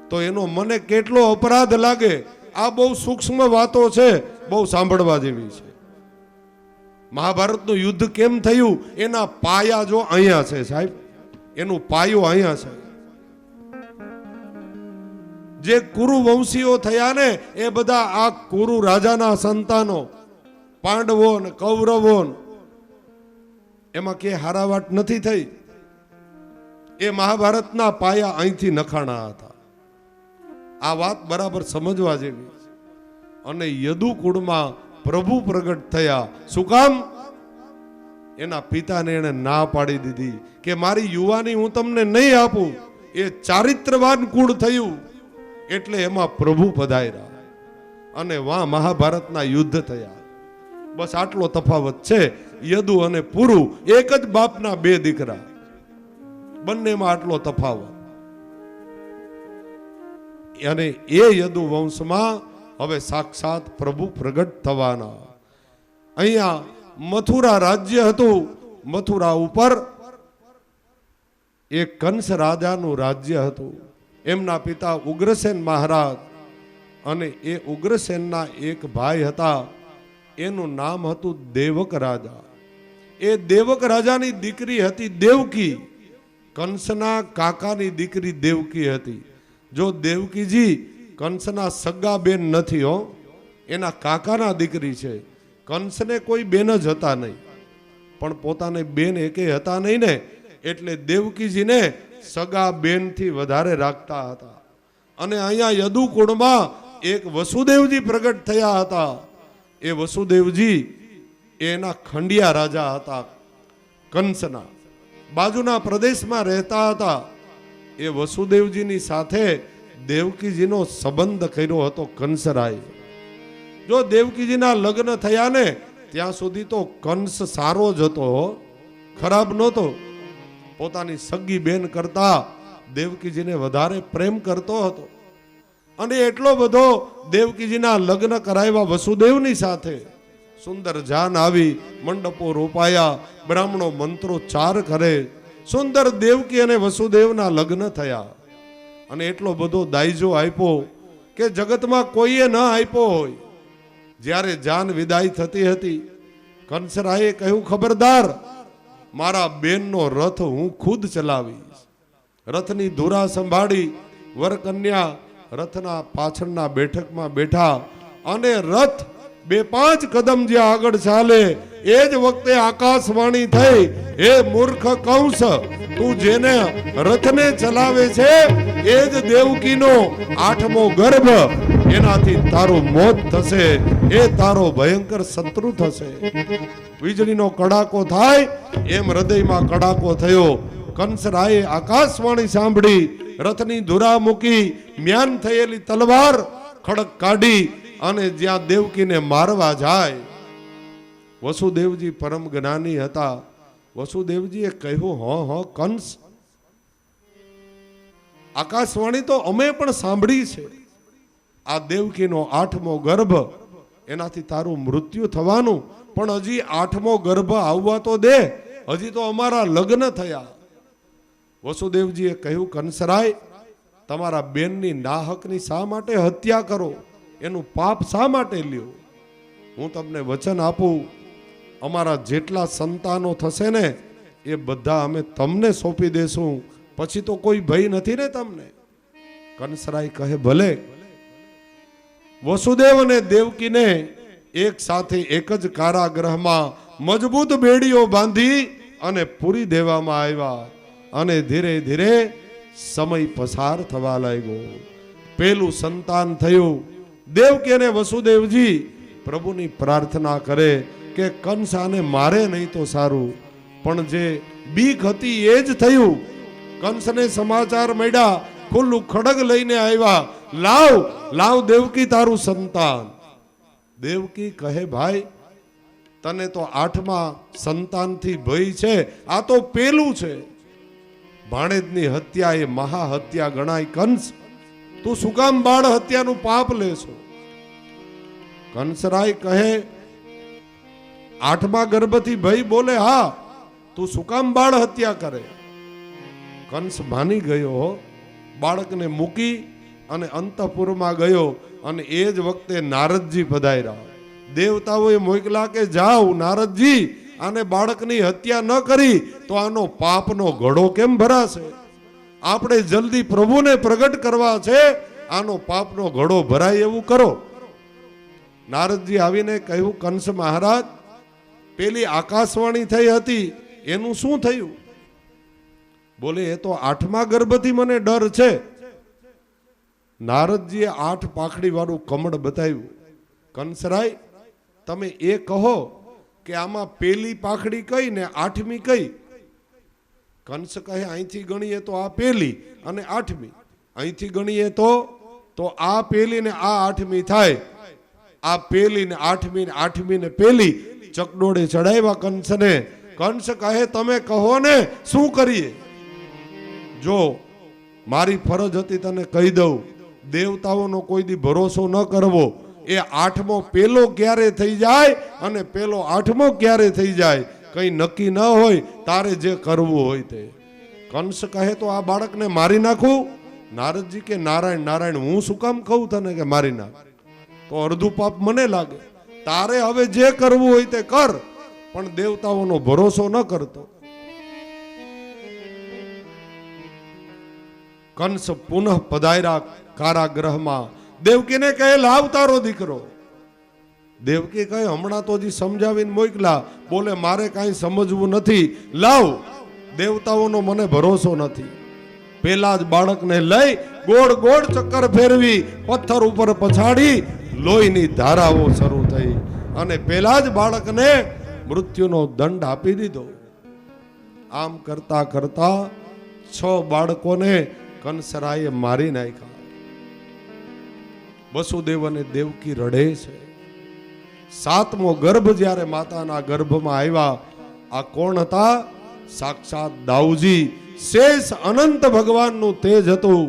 તો એનો મને કેટલો અપરાધ લાગે. આ બહુ સૂક્ષ્મ વાતો છે, બહુ સાંભળવા જેવી છે. મહાભારતનું યુદ્ધ કેમ થયું એના પાયા જો અહીંયા છે સાહેબ, એનું પાયો અહીંયા છે. જે કુરુ વંશીઓ થયા ને એ બધા આ કુરુ રાજાના સંતાનો, પાંડવો ને કૌરવો, એમાં કે હારાવાટ નથી થઈ. એ મહાભારતના પાયા અહીંથી નખાણા હતા. આ વાત બરાબર સમજવા જેવી છે. અને યદુકુળમાં પ્રભુ પ્રગટ થયા. શું કામ? એના પિતાને એને ના પાડી દીધી કે મારી યુવાની હું તમને નહીં આપું. એ ચારિત્રવાન કુળ થયું, એટલે એમાં પ્રભુ પધાર્યા, અને વાં મહાભારતના યુદ્ધ થયા. બસ આટલો તફાવત છે. યદુ અને પુરુ એક જ બાપના બે દીકરા, બંનેમાં આટલો તફાવત. અને એ યદુ વંશમાં હવે સાક્ષાત પ્રભુ પ્રગટ થવાના. અહીંયા મથુરા રાજ્ય હતું. મથુરા ઉપર એક કંસ રાજાનું રાજ્ય હતું. એમના પિતા ઉગ્રસેન મહારાજ, અને એ ઉગ્રસેનના એક ભાઈ હતા, એનું નામ હતું દેવક રાજા. એ દેવક રાજાની દીકરી હતી દેવકી. કંસના કાકાની દીકરી દેવકી હતી. જો દેવકીજી કંસના સગા બેન નથી હો, એના કાકાના દીકરી છે. કંસને કોઈ બેન જ હતા નહીં, પણ પોતાને બેન એકે હતા નહીં ને, એટલે દેવકીજીને સગા બેનથી વધારે રાખતા હતા. અને અહીંયા યદુકુળમાં એક વસુદેવજી પ્રગટ થયા હતા. એ વસુદેવજી એના ખંડિયા રાજા હતા. કંસના બાજુના પ્રદેશમાં રહેતા હતા. એ વસુદેવજીની સાથે દેવકીજીનો સંબંધ કર્યો હતો કંસરાય. જો દેવકીજીના લગ્ન થયા ને ત્યાં સુધી તો કંસ સારો જ હતો, ખરાબ નહોતો. પોતાની સગી બેન કરતા દેવકીજીને વધારે પ્રેમ કરતો હતો. અને એટલો બધો દેવકીજીના લગ્ન કરાવ્યા વસુદેવની સાથે. સુંદર જાન આવી, મંડપો રોપાયા, બ્રાહ્મણો મંત્રોચ્ચાર કરે. સુંદર દેવકી અને વસુદેવના લગ્ન થયા. અને એટલો બધો દાયજો આપ્યો કે જગતમાં કોઈએ ન આપ્યો હોય. જ્યારે જાન વિદાય થતી હતી, કંસરાયે કહ્યું, ખબરદાર, મારા બેનનો રથ હું ખુદ ચલાવીશ. રથની ધુરા સંભાળી વરકન્યા રથના પાછળના બેઠકમાં બેઠા. અને રથ 2-5 કદમ જે આગળ ચાલે એ જ વખતે આકાશવાણી થઈ, હે મૂર્ખ કંસ, તું જેને રથને ચલાવે છે એ જ દેવકીનો 8મો ગર્ભ. એનાથી તારું મોત થશે, એ તારો ભયંકર શત્રુ થશે. વીજળીનો કડાકો થાય એમ હૃદયમાં કડાકો થયો. કંસરાયે આકાશવાણી સાંભળી, રથની ધુરા મૂકી, મ્યાન થયેલી તલવાર ખડક કાઢી અને જ્યાં દેવકીને મારવા જાય. વસુદેવજી પરમ જ્ઞાની હતા. વસુદેવજીએ કહ્યું, હ કંસ, આકાશવાણી તો અમે પણ સાંભળી છે. આ દેવકીનો 8મો ગર્ભ, એનાથી તારું મૃત્યુ થવાનું. પણ હજી 8મો ગર્ભ આવવા તો દે, હજી તો અમારા લગ્ન થયા. વસુદેવજીએ કહ્યું, કંસરાય, તમારા બેનની નાહકની શા માટે હત્યા કરો? એનું પાપ શા માટે લ્યો? હું તમને વચન આપું, અમારા જેટલા સંતાનો થશે ને એ બધા અમે તમને સોંપી દેશું. પછી તો કોઈ ભય નથી ને તમને? કંસરાય કહે, ભલે. વસુદેવ અને દેવકીને એક સાથે એક જ કારાગૃહમાં મજબૂત બેડીઓ બાંધી અને પૂરી દેવામાં આવ્યા. અને ધીરે ધીરે સમય પસાર થવા લાગ્યો. પેલું સંતાન થયું. દેવકી અને વસુદેવજી પ્રભુની પ્રાર્થના કરે કે કંસ આને મારે નહીં તો સારું. પણ જે બીક હતી એ જ થયું. કંસને સમાચાર મળ્યા, ખુલ્લું ખડગ લઈને આવ્યા, લાવ લાવ દેવકી તારું સંતાન. દેવકી કહે, ભાઈ, તને તો 8મા સંતાનથી ભય છે, આ તો પેલું છે. ભાણેજની હત્યા એ મહાહત્યા ગણાય. કંસ, તું શું કામ બાળ હત્યાનું પાપ લેશો? કંસરાય કહે, 8મા ગર્ભથી ભય બોલે, હા, તું શું કામ બાળ હત્યા કરે? કંસ માની ગયો. બાળકને મૂકી અને અંતઃપુરમાં ગયો. અને એ જ વખતે નારદજી પધાર્યા. દેવતાઓએ મોકલા કે જાઓ નારદજી, આને બાળકની હત્યા ન કરી તો આનો પાપનો ઘડો કેમ ભરાશે? આપણે જલ્દી પ્રભુને પ્રગટ કરવા છે, આનો પાપનો ઘડો ભરાય એવું કરો. નારદજી આવીને કહ્યું, કંસ મહારાજ, પેલી આકાશવાણી થઈ હતી એનું શું થયું? બોલે, એ તો 8મા ગર્ભથી મને ડર છે. નારદજીએ 8 પાંખડી વાળું કમળ બતાવ્યું. કંસરાય, તમે એ કહો કે આમાં પેલી પાંખડી કઈ ને 8મી કઈ? કંસ કહે, અહીંથી ગણીએ તો આ પેલી અને 8મી, અહીંથી ગણીએ તો આ પેલી ને આ 8મી થાય. આ પેલી ને 8મી ને 8મી ને પેલી ચકડોળે ચડાવ્યા કંસને. કંસ કહે, તમે કહો ને શું કરીએ? જો મારી ફરજ હતી તને કહી દઉં, દેવતાઓનો કોઈ દી ભરોસો ન કરવો. એ 8મો પેલો ક્યારે થઈ જાય અને પેલો 8મો ક્યારે થઈ જાય કઈ નક્કી ન હોય. તારે જે કરવું હોય તે. કંસ કહે, તો આ બાળકને મારી નાખું? નારદજી કે, નારાયણ નારાયણ, હું શું કામ કહું તને કે મારી નાખ? તો અડધું પાપ મને લાગે. તારે હવે જે કરવું હોય તે કર, પણ દેવતાઓનો ભરોસો ન કરતો. કંસ પુનઃ પધાર્યા કારાગૃહમાં. દેવકીને કહે, લાવ તારો દીકરો. દેવકી કહે, હમણાં તો હજી સમજાવીને મોકલા. બોલે, મારે કાંઈ સમજવું નથી, લાવ. દેવતાઓનો મને ભરોસો નથી. પેલા જ બાળકને લઈ ગોળ ગોળ ચક્કર ફેરવી પથ્થર ઉપર પછાડી લોહીની ધારાઓ શરૂ થઈ અને પેલા જ બાળકને મૃત્યુનો દંડ આપી દીધો. આમ કરતા કરતા 6 બાળકોને કંસરાએ મારી નાખ્યા. વસુદેવ અને દેવકી રડે છે. 7મો ગર્ભ જ્યારે માતાના ગર્ભમાં આવ્યા, આ કોણ હતા? સાક્ષાત દાઉજી. શેષ અનંત ભગવાનનું તેજ હતું.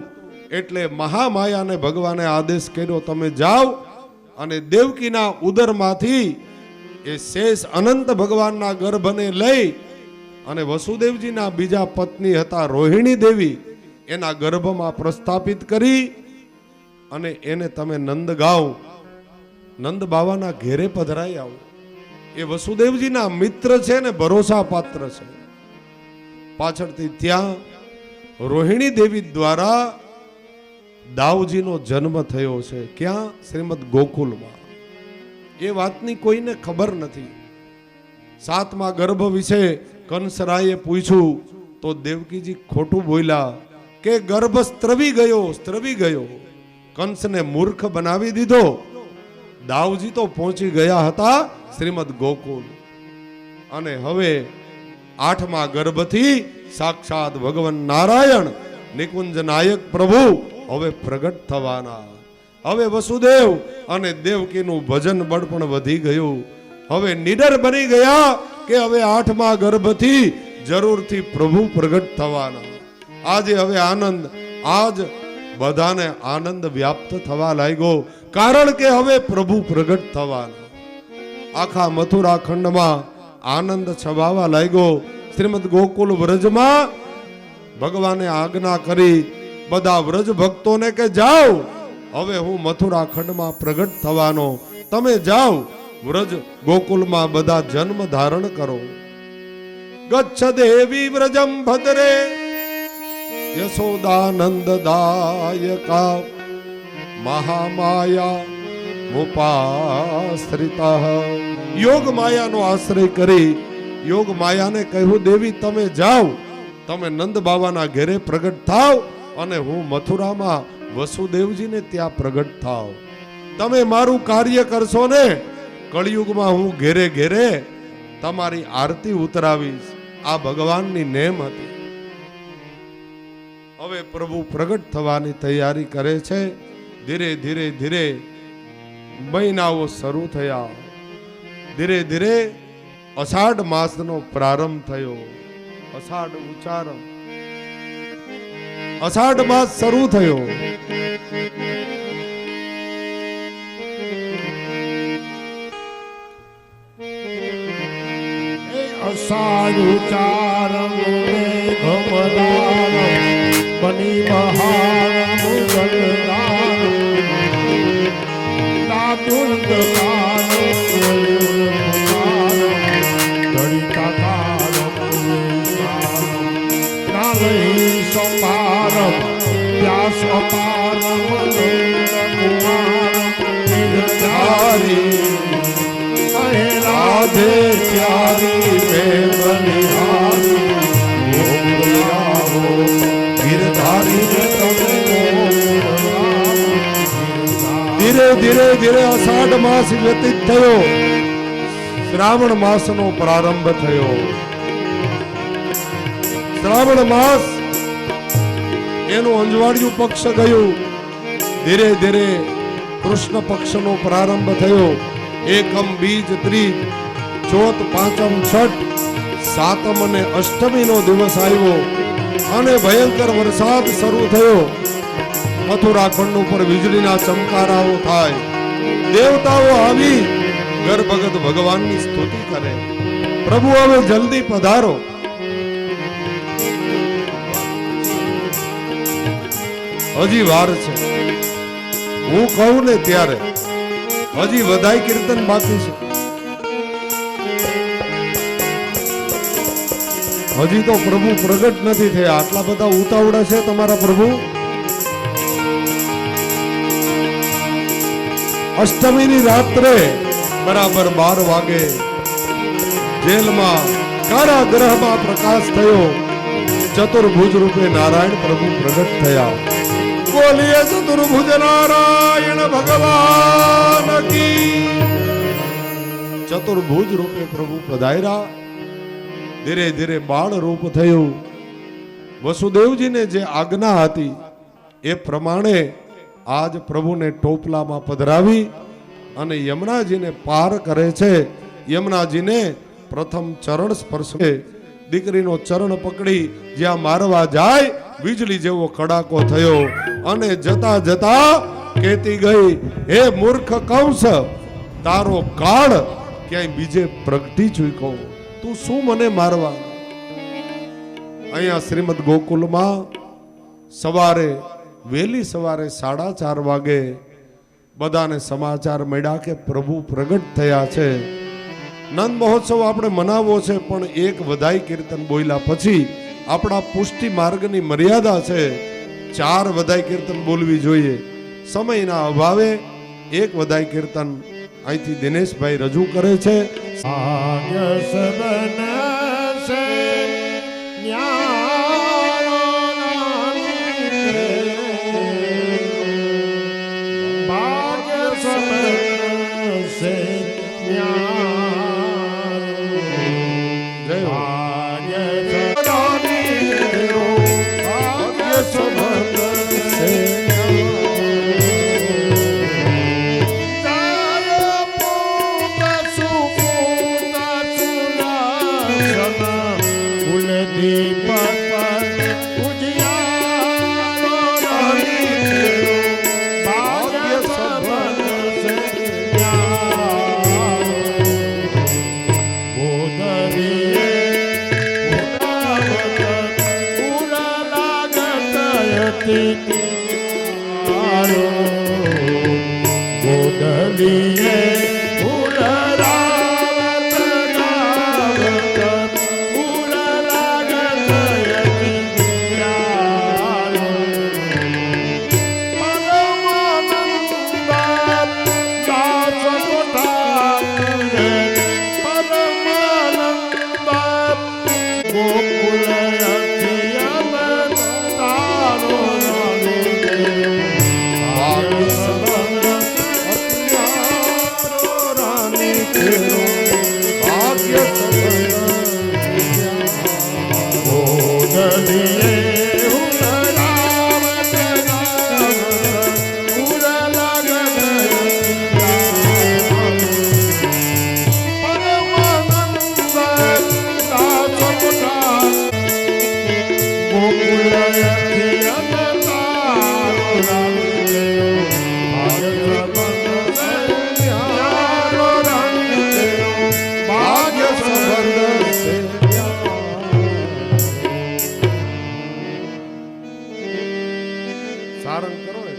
એટલે મહામાયાને ભગવાને આદેશ કર્યો, તમે જાઓ અને દેવકીના ઉદરમાંથી એ શેષ અનંત ભગવાનના ગર્ભને લઈ અને વસુદેવજીના બીજા પત્ની હતા રોહિણી દેવી, એના ગર્ભમાં પ્રસ્થાપિત કરી અને એને તમે નંદગાંવ નંદ બાવાના ઘેરે પધરાઈ આવો. એ વસુદેવજીના મિત્ર છે ને ભરોસા પાત્ર છે. પાછળથી ત્યાં રોહિણી દેવી દ્વારા દાઉજીનો જન્મ થયો છે. ક્યાં? શ્રીમદ ગોકુલમાં. એ વાતની કોઈને ખબર નથી. 7મા ગર્ભ વિશે કંસરાયે પૂછ્યું તો દેવકીજી ખોટું બોલ્યા કે ગર્ભ સ્ત્રવી ગયો. કંસને મૂર્ખ બનાવી દીધો. દાઉજી તો પહોંચી ગયા હતા શ્રીમદ ગોકુલ. અને હવે 8મા ગર્ભથી સાક્ષાત ભગવાન નારાયણ નિકુંજ નાયક પ્રભુ હવે પ્રગટ થવાના. હવે વસુદેવ અને દેવકીનું ભજન બળ પણ વધી ગયું. હવે નિડર બની ગયા કે હવે 8મા ગર્ભથી જરૂરથી પ્રભુ પ્રગટ થવાના. આજે હવે આનંદ, આજ બધાને આનંદ વ્યાપ્ત થવા લાગ્યો, કારણ કે હવે પ્રભુ પ્રગટ થવાના. આખા મથુરા ખંડમાં આનંદ છવાવા લાગ્યો. શ્રીમદ ગોકુલ વ્રજમાં ભગવાને આજ્ઞા કરી બધા વ્રજ ભક્તોને કે જાઓ, હવે હું મથુરા ખંડમાં પ્રગટ થવાનો, તમે જાઓ વ્રજ ગોકુલમાં બધા જન્મ ધારણ કરો. ગચ્છ દેવી વ્રજમ ભદ્રે યશોદાનંદ દાયકા મહામાયા મુપાશ્રિતા. યોગ માયાનો આશ્રય કરી યોગ માયાને કહ્યું, દેવી તમે જાઓ, તમે નંદ બાવાના ઘેરે પ્રગટ થાવ અને હું મથુરામાં વસુદેવજીને ત્યાં પ્રગટ થાવ. તમે મારું કાર્ય કરશો ને, કળિયુગમાં હું ઘેરે ઘેરે તમારી આરતી ઉતરાવીશ. આ ભગવાનની નેમ હતી. હવે પ્રભુ પ્રગટ થવાની તૈયારી કરે છે. ધીરે ધીરે ધીરે મહિનાઓ શરૂ થયા. ધીરે ધીરે અષાઢ માસનો પ્રારંભ થયો. અષાઢ ઉચ્ચારણ, અષાઢ માસ શરૂ થયો. અષાઢ ઉચ્ચારણ બની બહાર રાધે પ્યારી મેં બલિહારી ધીરે ધીરે ધીરે અષાઢ માસ વ્યતીત થયો. શ્રાવણ માસનો પ્રારંભ થયો. શ્રાવણ માસ એનું અંજવાળિયું પક્ષ ગયું. ધીરે ધીરે કૃષ્ણ પક્ષનો પ્રારંભ થયો. એકમ બીજ ત્રીજ, ચોથ પાંચમ છઠ, સાતમ અને અષ્ટમીનો દિવસ આવ્યો અને ભયંકર વરસાદ શરૂ થયો. મથુરા ખંડ ઉપર વીજળીના ચમકારાઓ થાય. દેવતાઓ આવી ગર્ભગત ભગવાનની સ્તુતિ કરે, પ્રભુ હવે જલ્દી પધારો. હજી વાર છે, હું કહું ને ત્યારે હજી વધાઈ કીર્તન બાકી છે. હજી તો પ્રભુ પ્રગટ નથી થયા. આટલા બધા ઉતાવળા છે તમારા પ્રભુ. અષ્ટમીની રાત્રે બરાબર 12 વાગે જેલમાં કારાગૃહમાં પ્રકાશ થયો. ચતુર્ભુજ રૂપે નારાયણ પ્રભુ પ્રગટ થયા. બોલીએ ચતુર્ભુજ નારાયણ ભગવાન કી. ચતુર્ભુજ રૂપે પ્રભુ પધાર્યા ધીરે ધીરે બાળ રૂપ થયું. વસુદેવજીને જે આજ્ઞા હતી એ પ્રમાણે આજ પ્રભુને ટોપલામાં પધરાવી અને યમુનાજીને પાર કરે છે. યમુનાજીને પ્રથમ ચરણ સ્પર્શે, દીકરીનો ચરણ પકડી જ્યાં મારવા જાય વીજળી જેવો કડાકો થયો અને જતા જતા કહેતી ગઈ, હે મૂર્ખ કંસ, તારો કાળ ક્યાંય બીજે પ્રગટી ચૂક્યો, તું શું મને મારવા? અહીંયા શ્રીમદ ગોકુલમાં સવારે વહેલી સવારે 4:30 વાગે બધાને સમાચાર મળ્યા કે પ્રભુ પ્રગટ થયા છે. નંદ મહોત્સવ આપણે મનાવવો છે, પણ એક વધાઈ કીર્તન બોલ્યા પછી આપણા પુષ્ટિ માર્ગની મર્યાદા છે. 4 વધાઈ કીર્તન બોલવી જોઈએ. સમયના અભાવે એક વધાઈ કીર્તન અહીંથી દિનેશભાઈ રજૂ કરે છે. ભાગ્ય સબન સે ન્યારો ભાગ્ય સબન સે ન્યારો જય હો. ભાગ્ય સબન સે સારંગ કરો ને.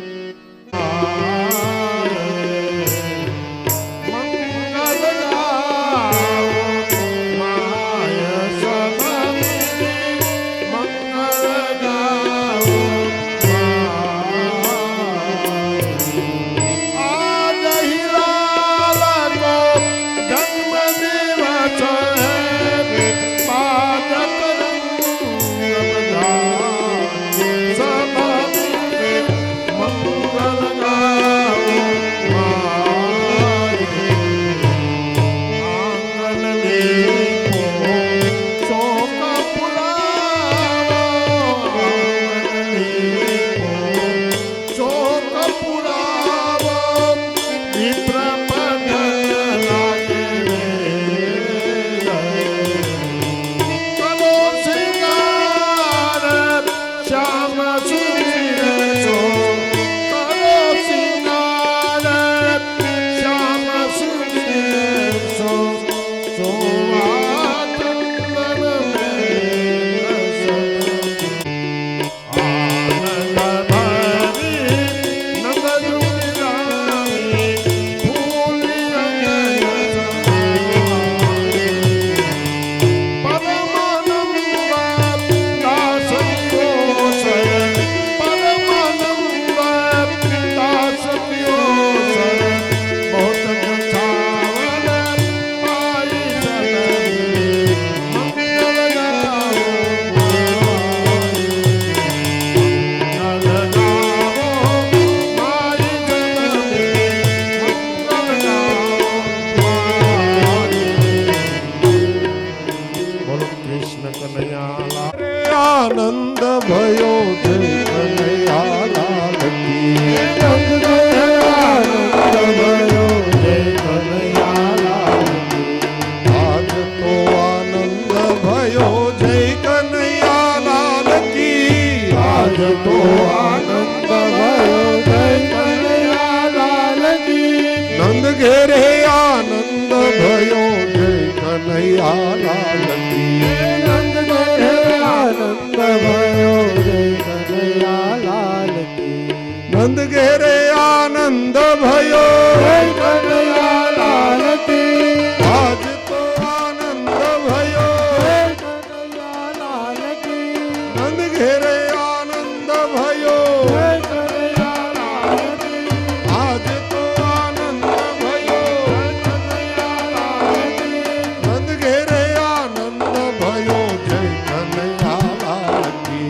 भयो जय कन्हैया लाल की નંદ ગયા આનંદ ભયો જય કનૈયા લાલ કી. आज तो आनंद भयो जय कन्हैया लाल की આજ તો આનંદ ભયો જય કનૈયા લાલ કી. नंद घेरे आनंद भयो जय कन्हैया लाल की નંદ ઘેરે આનંદ ભયો જય કનૈયા લાલ કી. नंद घेरे आनंद भयो જય કનૈયા લાલ કી. आज तो आनंद भयो જય કનૈયા લાલ કી. नंद घेरे आनंद भयो જય કનૈયા લાલ કી. आज तो आनंद भयो જય કનૈયા લાલ કી. नंद घेरे आनंद भयो जय कन्हैया लाल की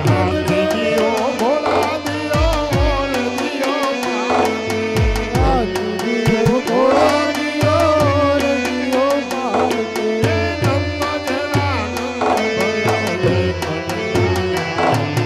હાથી દિયો ભોળા દિયો મોર દિયો માલકી. હાથી દિયો ભોળા દિયો મોર દિયો માલકી. નંદ ઘેરા આનંદ ભયો જય કનૈયા લાલ કી.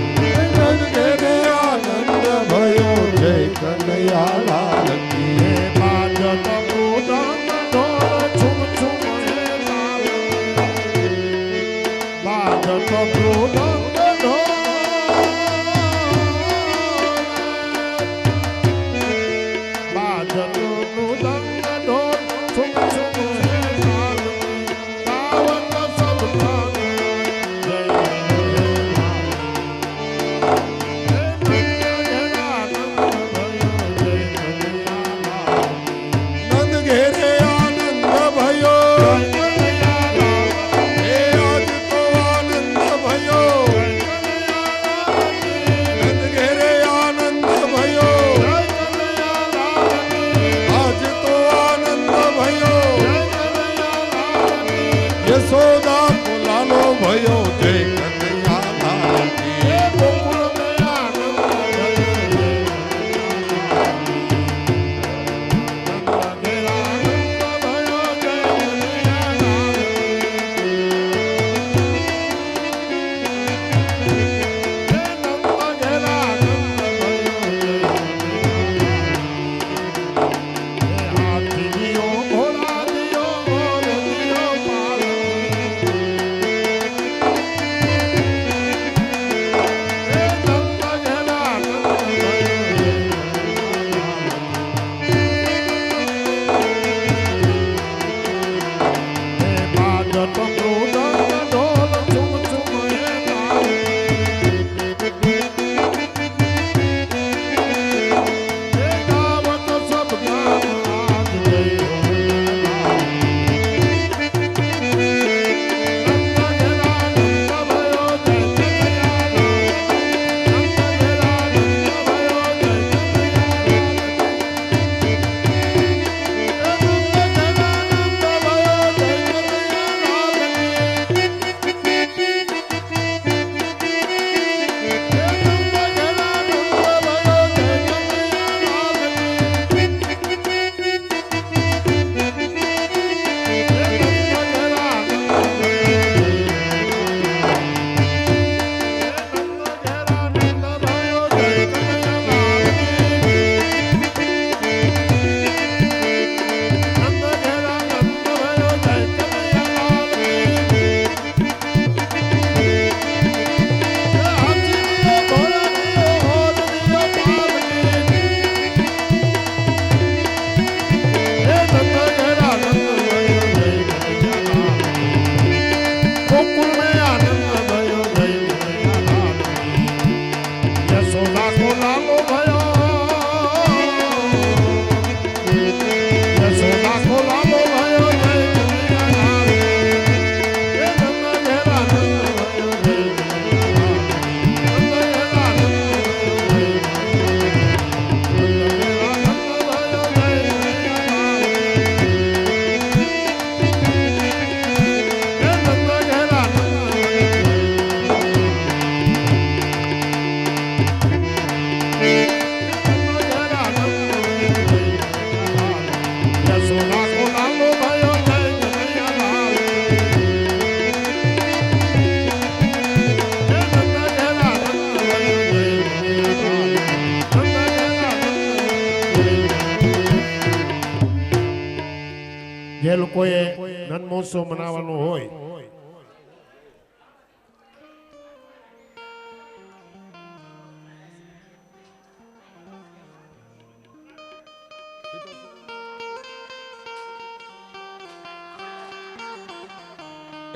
મહોત્સવ મનાવવાનો હોય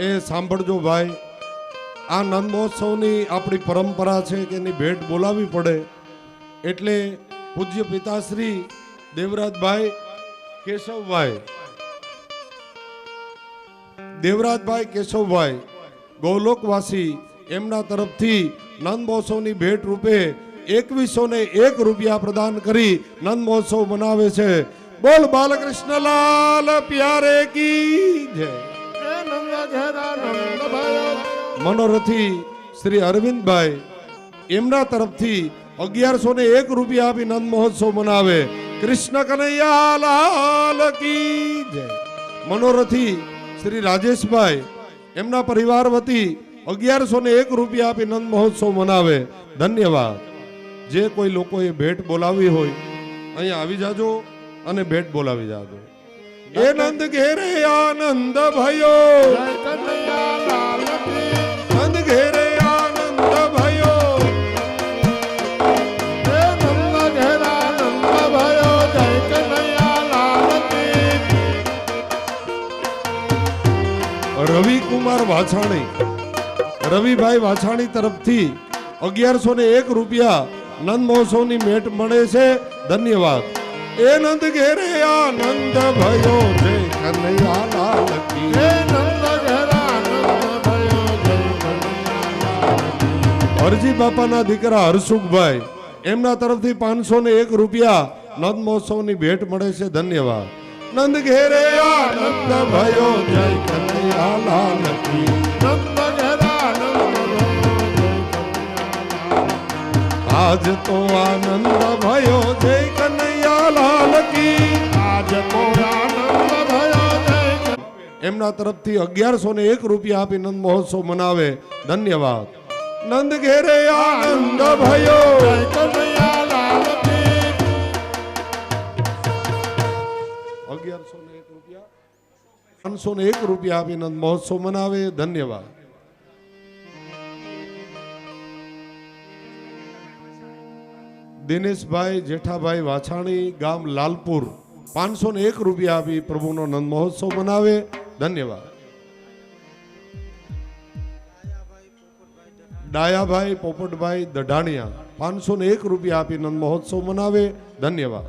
એ સાંભળજો ભાઈ, આ નંદ મહોત્સવની આપણી પરંપરા છે કે એની ભેટ બોલાવી પડે, એટલે પૂજ્ય પિતાશ્રી દેવરાજભાઈ કેશવભાઈ ગૌલોકવાસી એમના તરફથી નંદ મહોત્સવની ભેટ રૂપે 2101 રૂપિયા પ્રદાન કરી નંદ મહોત્સવ મનાવે છે. બોલ બાલકૃષ્ણલાલ પ્યારે કી જય. મનોરથી શ્રી અરવિંદભાઈ એમના તરફથી 1101 રૂપિયા આપી નંદ મહોત્સવ મનાવે. કૃષ્ણ કનૈયા લાલ કી જય. મનોરથી શ્રી રાજેશભાઈ એમના પરિવાર વતી 1101 રૂપિયા આપી નંદ મહોત્સવ મનાવે. ધન્યવાદ. જે કોઈ લોકોએ ભેટ બોલાવી હોય અહીંયા આવી જાજો અને ભેટ બોલાવી જાજો. એ નંદ ઘેરે આનંદ ભયો, નંદ ઘેરે આનંદ ભયો, રવિકુમાર વાછાણી રવિભાઈ વાછાણી તરફથી 1101 રૂપિયા નંદ મહોત્સવની ભેટ મળે છે. ધન્યવાદ. એ નંદ ઘેરે આનંદ ભયો જય કનૈયા લાલ કી. હરજી બાપાના દીકરા હરસુખભાઈ એમના તરફથી 501 રૂપિયા નંદ મહોત્સવની ભેટ મળે છે. ધન્યવાદ. નંદ ઘેરે આનંદ ભયો જય કનૈયા લાલ કી. આજ તો આનંદ ભયો જય કનૈયા લાલ કી. આજ તો આનંદ ભયો જય. એમના તરફથી 1101 રૂપિયા આપી નંદ મહોત્સવ મનાવે. ધન્યવાદ. નંદ ઘેરે આનંદ ભયો જય કનૈયા લાલ કી. 1101 રૂપિયા 501 રૂપિયા આપી નંદ મહોત્સવ મનાવે. ધન્યવાદ. દિનેશભાઈ જેઠાભાઈ વાછાણી ગામ લાલપુર 501 રૂપિયા આપી પ્રભુનો નંદ મહોત્સવ મનાવે. ધન્યવાદ. ડાયાભાઈ પોપટભાઈ દઢાણિયા 501 રૂપિયા આપી નંદ મહોત્સવ મનાવે. ધન્યવાદ.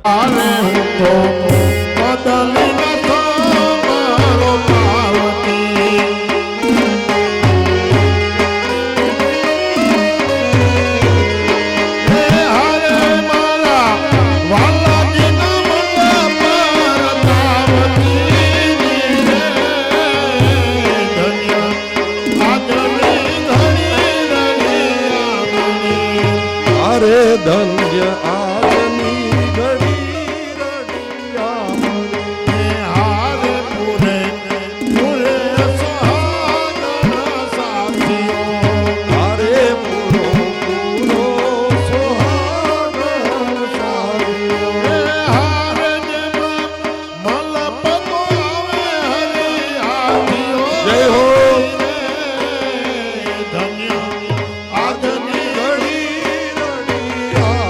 ધન્ય આજની ઘડી રડિયા હારે પૂરે પૂરે સોહાગણ સાથીઓ. હારે પૂરો પૂરો સોહાગણ સાથીઓ. હારે જેમાં મલપતો આવે હરિયાળીઓ. જય હો. ધન્ય આજની ઘડી રડિયા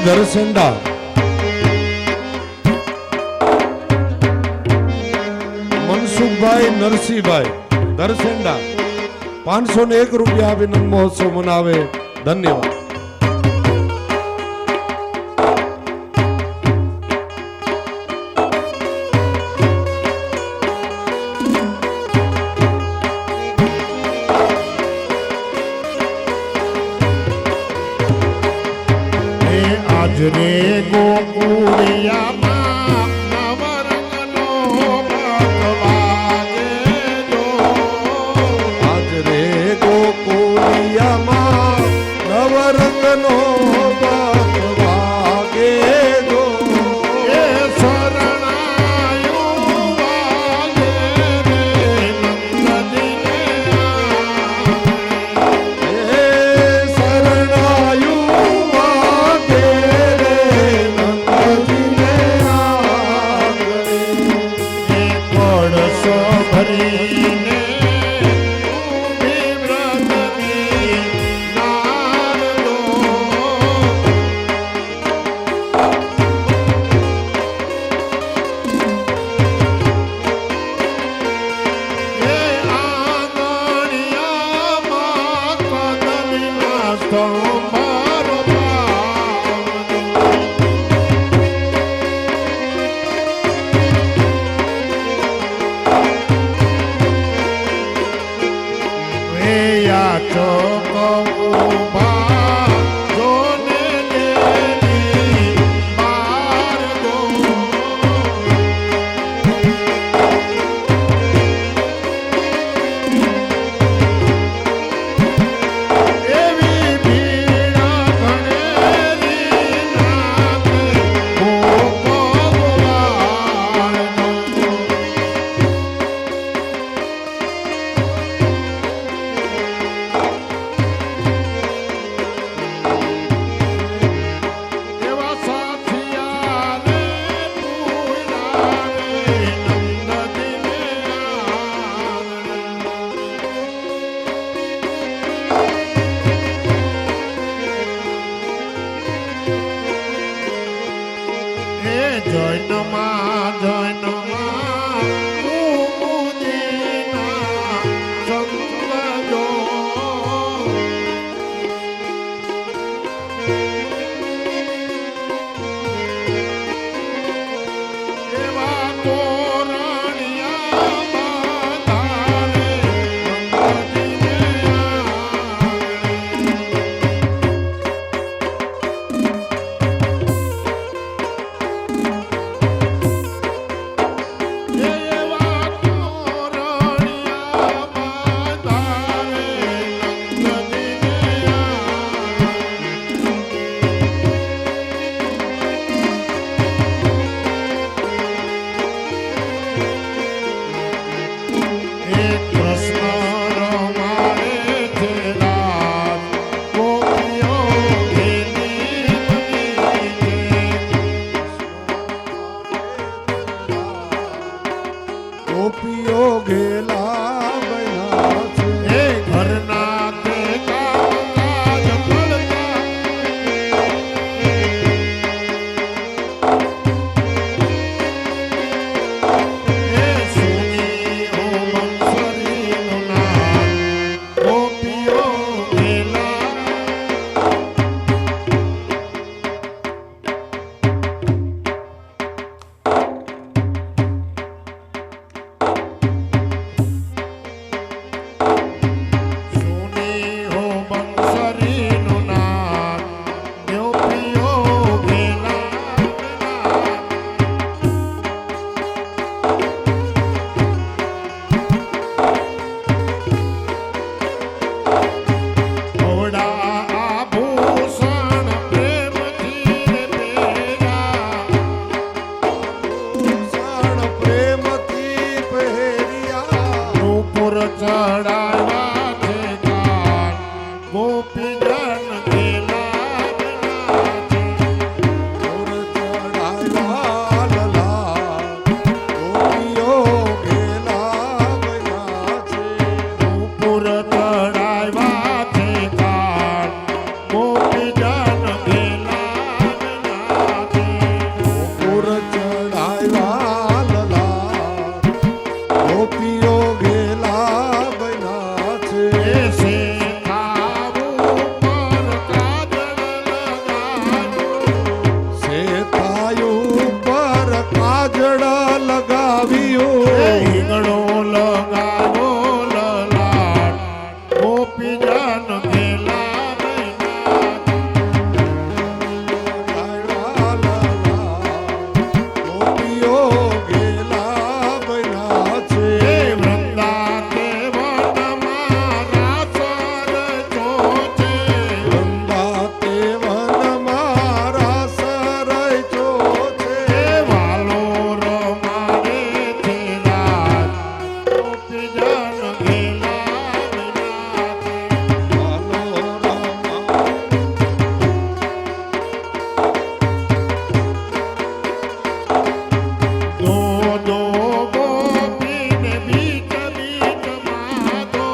ધરસેંડા મનસુખભાઈ નરસિંહભાઈ ધરસેંડા 501 રૂપિયા અભિનંદન મહોત્સવ મનાવે. ધન્યવાદ. રે ગોકુળિયામાં નવરંગનો વાગે જો. આજ રે ગોકુળિયામાં નવરંગનો વાગે જો. એ શરણાયું વાગે રે નંદજીને એ શરણાયું વાગે રે નંદજીને આંગણે. એ કળશો ભરીને ઊભી વ્રતની નારદો. એ આંગણિયામાં કદલીના સ્તંભારો પાવનો. યા ચોક ઉભા જોને દેવી બાર દો. એવી ભીડા ઘણેરી નાકે ભગવાન દો. એવા સાથિયાને પૂરાવે નંદજીને આંગણે. એ જૈનમાં કુમુદીના સંગજો. એવા તોરણિયા બાંધારે નંદજીને આંગણે. એવા તોરણિયા બાંધારે નંદજીને આંગણે. એ કૃષ્ણ રમાડે છે રાત ગોપીઓ ઘેરી બની છે. ગોપીઓ ઘેલા બન્યા છે. એ ઘરના તે કામકાજ પડતા. એ સુની ઓ બંસરીનું નામ ગોપીઓ ઘેલા. સુની હો બંસરીનું નામ ગોપીઓ ઘેલા. ઓડા આભૂષણ પ્રેમથી પહેર્યા. ભૂષણ પ્રેમથી પહેર્યા. નૂપુર ચડાવ્યા છે કાન ગોપીજન ઘેલા બન્યા છે. મોર ચડાવ્યા લલા. ગોપીઓ ઘેલા બન્યા છે. નૂપુર ચડાવ્યા છે કાન ગોપીજન ઘેલા બન્યા છે. ગોપીઓ ગેલા બન્યા છે એસે તાવું પર કાજળ લગાવ્યું શેતાયું પર કાજળ લગાવ્યું હિંગણો લગાવો લલાટ ગોપીજન ગેલા ગોપીઓ ગેલા બન્યા છે વૃંદા તે વનમાં રાસર ચોચે વૃંદા તે વનમાં રાસરચો છે વાલો રમાડે છે રાત ગોપીજન ગેલા દો દો ગોપીને બીચ બીચમાં દો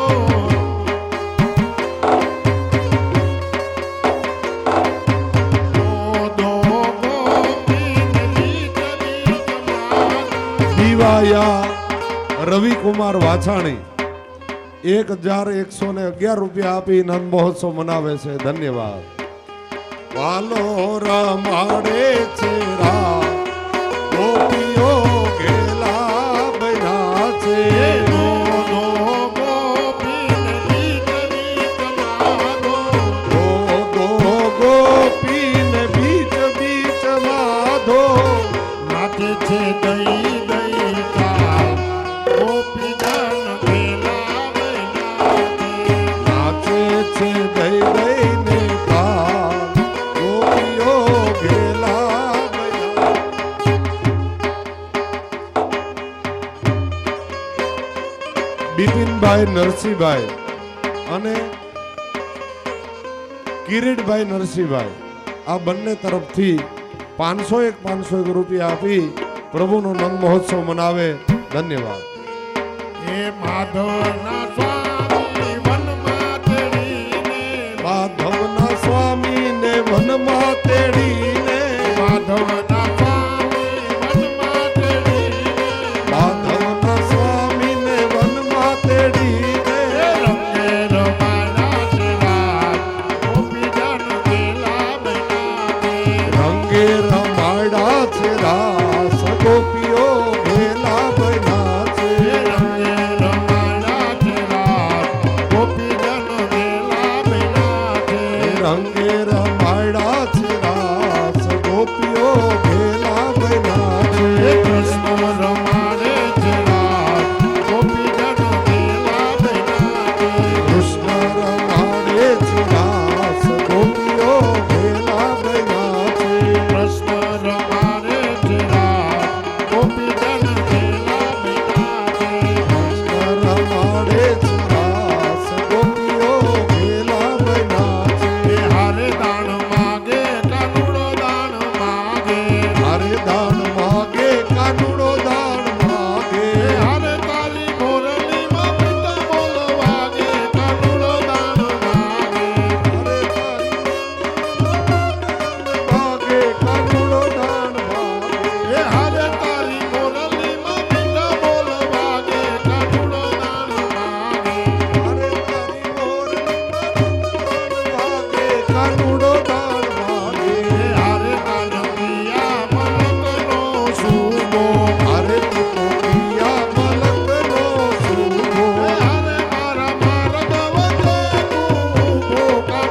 દો ગોપીને બીચ બીચમાં દીવાયા રવિકુમાર વાછાણી 1111 રૂપિયા આપી નંદ મહોત્સવ મનાવે છે ધન્યવાદ વાલો રમાડે છે રા ગોપીઓ ગેલા બન્યા છે દો દો ગોપીને બીચ બીચમાં દો ગો ગોપીને બીચ બીચમાં ધો નાચે છે દઈ દઈ કાલ ગોપીજન ગેલા નાચે છે દઈ દઈને કાલ ગોપીઓ ગેલા બન્યા બિપિનભાઈ નરસિંહભાઈ અને કિરીટભાઈ નરસિંહભાઈ આ બંને તરફથી 501 રૂપિયા આપી પ્રભુનો નંદ મહોત્સવ મનાવે ધન્યવાદ એ માધવના સ્વામી